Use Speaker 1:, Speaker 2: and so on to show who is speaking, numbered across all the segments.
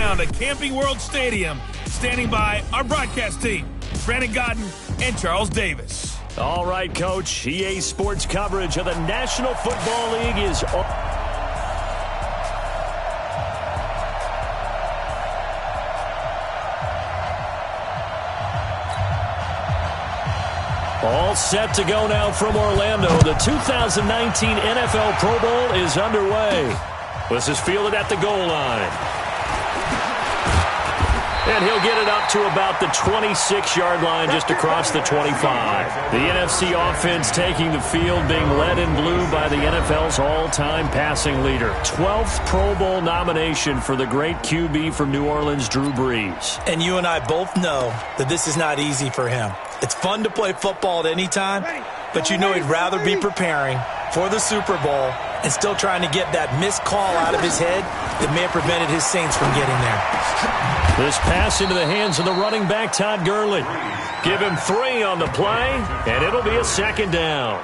Speaker 1: down to Camping World Stadium. Standing by our broadcast team, Brandon Godden and Charles Davis.
Speaker 2: All right, Coach. EA Sports coverage of the National Football League is on. All set to go now from Orlando. The 2019 NFL Pro Bowl is underway. This is fielded at the goal line. And he'll get it up to about the 26-yard line, just across the 25. The NFC offense taking the field, being led in blue by the NFL's all-time passing leader. 12th Pro Bowl nomination for the great QB from New Orleans, Drew Brees.
Speaker 3: And you and I both know that this is not easy for him. It's fun to play football at any time, but you know he'd rather be preparing for the Super Bowl and still trying to get that missed call out of his head that may have prevented his Saints from getting there.
Speaker 2: This pass into the hands of the running back, Todd Gurley. Give him 3 on the play, and it'll be a second down.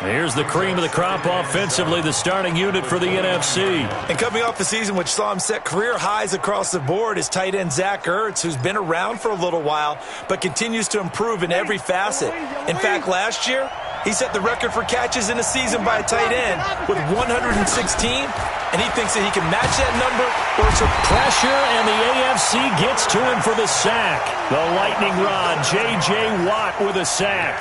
Speaker 2: Here's the cream of the crop offensively, the starting unit for the NFC.
Speaker 3: And coming off the season which saw him set career highs across the board is tight end Zach Ertz, who's been around for a little while, but continues to improve in every facet. In fact, last year, he set the record for catches in a season by a tight end with 116, and he thinks that he can match that number or some
Speaker 2: pressure, and the AFC gets to him for the sack. The lightning rod, J.J. Watt with a sack.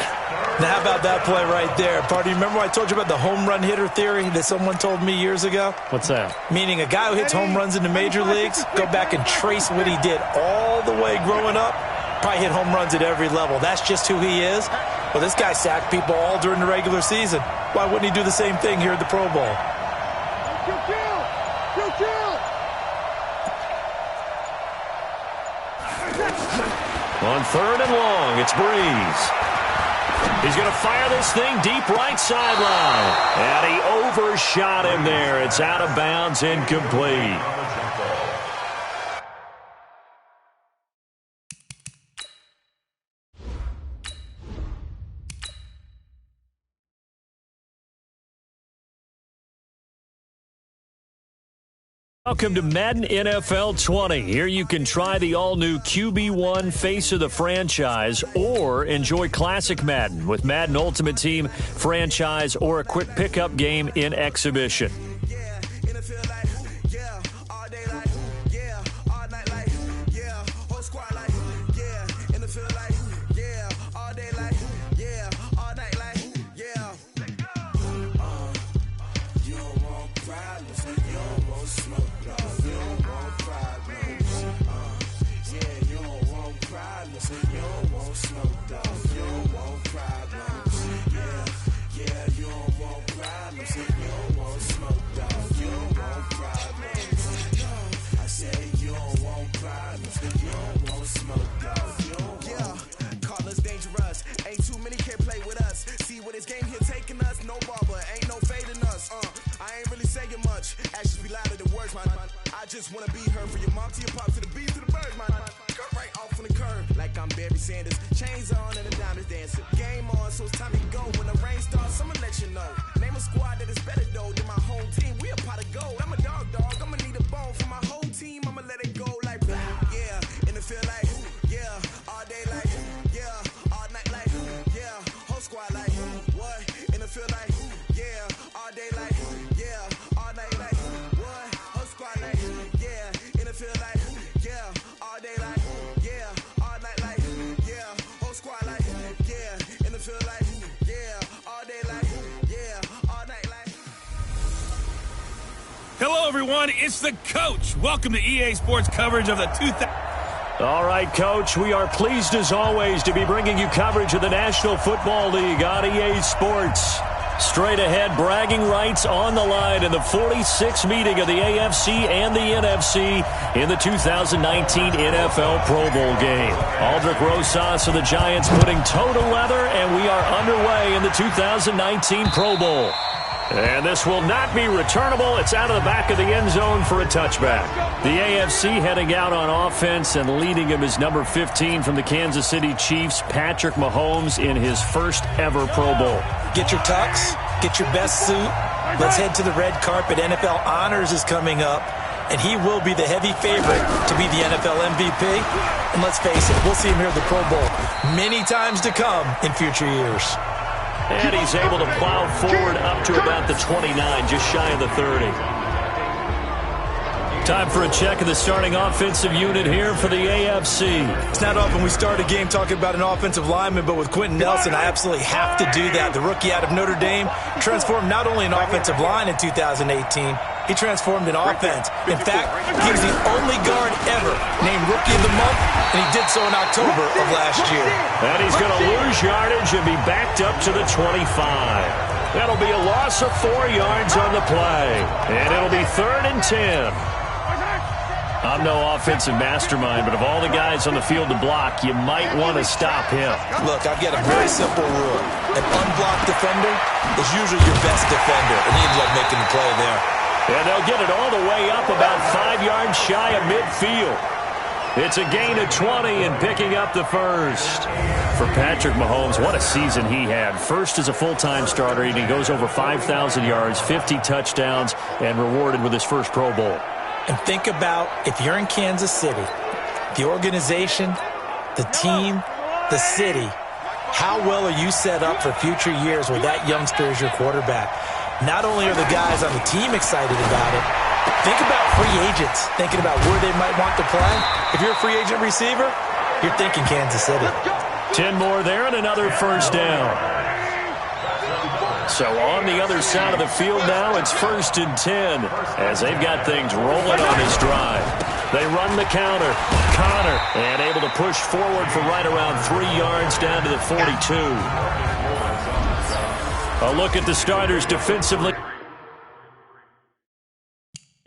Speaker 3: Now, how about that play right there? Party, remember I told you about the home run hitter theory that someone told me years ago?
Speaker 2: What's that?
Speaker 3: Meaning a guy who hits home runs in the major leagues, go back and trace what he did all the way growing up, probably hit home runs at every level. That's just who he is. Well, this guy sacked people all during the regular season. Why wouldn't he do the same thing here at the Pro Bowl?
Speaker 2: On 3rd and long, it's Brees. He's going to fire this thing deep right sideline. And he overshot him there. It's out of bounds, incomplete. Welcome to Madden NFL 20. Here you can try the all-new QB1 face of the franchise or enjoy classic Madden with Madden Ultimate Team franchise or a quick pickup game in exhibition.
Speaker 4: Just wanna be heard from your mom to your pop to the beat to the birds, man. Cut right off on the curve like I'm Barry Sanders. Chains on and the diamonds dancing. Game on, so it's time to go. When the rain starts, I'ma let you know. Name a squad that is better though than my home team. We a pot of gold. I'm a dog. I'ma need a bone for my whole team. I'ma let it go like blah. Yeah, and it feel like yeah, all day like yeah, all night like yeah, whole squad like what? And it feel like yeah, all day like yeah, all night like what? Whole squad like. Feel like, yeah, all day like, yeah, all night like, yeah, whole squad like, yeah, and it feel like, yeah, all day like, yeah, all night like.
Speaker 1: Hello, everyone. It's the Coach. Welcome to EA Sports coverage of the 2000.
Speaker 2: All right, Coach, we are pleased as always to be bringing you coverage of the National Football League on EA Sports. Straight ahead, bragging rights on the line in the 46th meeting of the AFC and the NFC in the 2019 NFL Pro Bowl game. Aldrich Rosas of the Giants putting toe to leather, and we are underway in the 2019 Pro Bowl. And this will not be returnable. It's out of the back of the end zone for a touchback. The AFC heading out on offense, and leading him is number 15 from the Kansas City Chiefs, Patrick Mahomes, in his first ever Pro Bowl.
Speaker 3: Get your tux, get your best suit. Let's head to the red carpet. NFL Honors is coming up. and he will be the heavy favorite to be the NFL MVP. And let's face it, we'll see him here at the Pro Bowl many times to come in future years.
Speaker 2: And he's able to plow forward up to about the 29, just shy of the 30. Time for a check of the starting offensive unit here for the AFC.
Speaker 3: It's not often we start a game talking about an offensive lineman, but with Quentin Nelson, I absolutely have to do that. The rookie out of Notre Dame transformed not only an offensive line in 2018, he transformed an offense. In fact, he was the only guard ever named Rookie of the Month, and he did so in October of last year.
Speaker 2: And he's going to lose yardage and be backed up to the 25. That'll be a loss of 4 yards on the play, and it'll be 3rd and 10. I'm no offensive mastermind, but of all the guys on the field to block, you might want to stop him.
Speaker 3: Look, I've got a very simple rule. An unblocked defender is usually your best defender, and he ended up making the play there.
Speaker 2: And they'll get it all the way up about 5 yards shy of midfield. It's a gain of 20 and picking up the first. For Patrick Mahomes, what a season he had. First as a full-time starter, and he goes over 5,000 yards, 50 touchdowns, and rewarded with his first Pro Bowl.
Speaker 3: And think about, if you're in Kansas City, the organization, the team, the city, how well are you set up for future years with that youngster as your quarterback? Not only are the guys on the team excited about it, think about free agents, thinking about where they might want to play. If you're a free agent receiver, you're thinking Kansas City.
Speaker 2: 10 more there and another first down. So on the other side of the field now, it's 1st and 10 as they've got things rolling on this drive. They run the counter. Connor, and able to push forward for right around 3 yards down to the 42. A look at the starters defensively.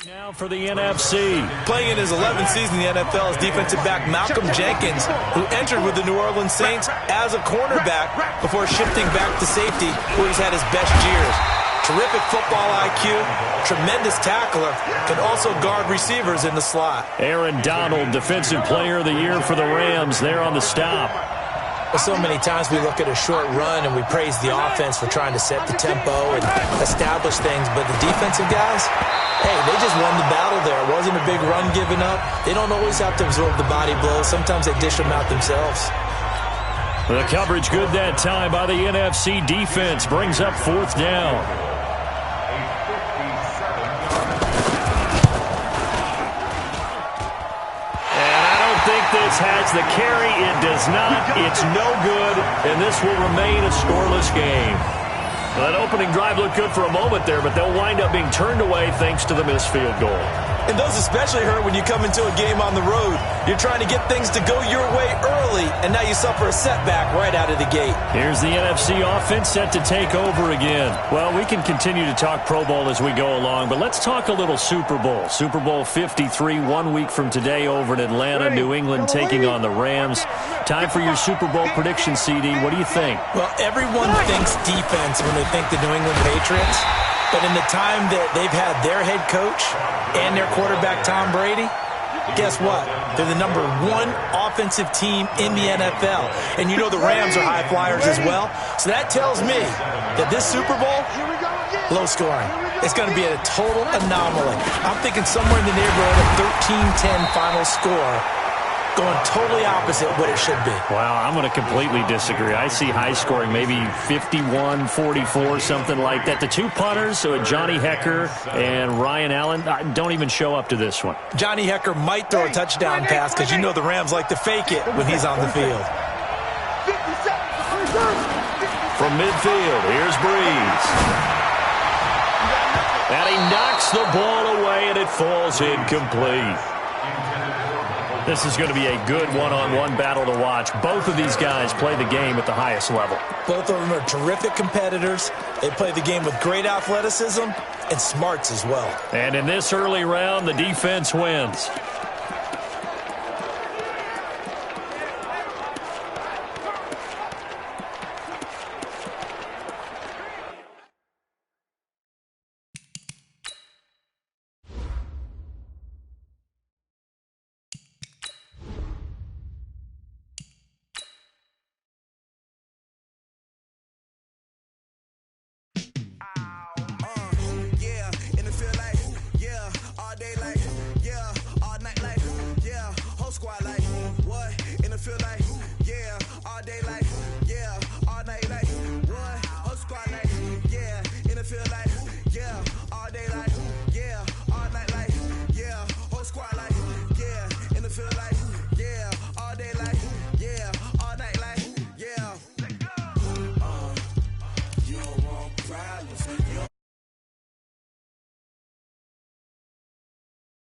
Speaker 2: Now for the NFC.
Speaker 3: Playing in his 11th season in the NFL is defensive back Malcolm Jenkins, who entered with the New Orleans Saints as a cornerback before shifting back to safety, where he's had his best years. Terrific football IQ, tremendous tackler, can also guard receivers in the slot.
Speaker 2: Aaron Donald, Defensive Player of the Year for the Rams, there on the stop.
Speaker 3: Well, so many times we look at a short run and we praise the offense for trying to set the tempo and establish things, but the defensive guys, hey, they just won the battle there. It wasn't a big run given up. They don't always have to absorb the body blows. Sometimes they dish them out themselves.
Speaker 2: The coverage good that time by the NFC defense brings up 4th down. This has the carry. It does not. It's no good, and this will remain a scoreless game. That opening drive looked good for a moment there, but they'll wind up being turned away thanks to the missed field goal.
Speaker 3: And those especially hurt when you come into a game on the road. You're trying to get things to go your way early, and now you suffer a setback right out of the gate.
Speaker 2: Here's the NFC offense set to take over again. Well, we can continue to talk Pro Bowl as we go along, but let's talk a little Super Bowl. Super Bowl 53, 1 week from today over in Atlanta, New England taking on the Rams. Time for your Super Bowl prediction, CD. What do you think?
Speaker 3: Well, everyone thinks defense when they think the New England Patriots. But in the time that they've had their head coach and their quarterback, Tom Brady, guess what? They're the #1 offensive team in the NFL. And you know the Rams are high flyers as well. So that tells me that this Super Bowl, low scoring. It's going to be a total anomaly. I'm thinking somewhere in the neighborhood of 13-10 final score. Going totally opposite what it should be.
Speaker 2: Wow, I'm going to completely disagree. I see high scoring, maybe 51-44, something like that. The two punters, so Johnny Hecker and Ryan Allen, don't even show up to this one.
Speaker 3: Johnny Hecker might throw a touchdown pass because you know the Rams like to fake it when he's on the field.
Speaker 2: From midfield, here's Breeze. And he knocks the ball away, and it falls incomplete. This is going to be a good one-on-one battle to watch. Both of these guys play the game at the highest level.
Speaker 3: Both of them are terrific competitors. They play the game with great athleticism and smarts as well.
Speaker 2: And in this early round, the defense wins.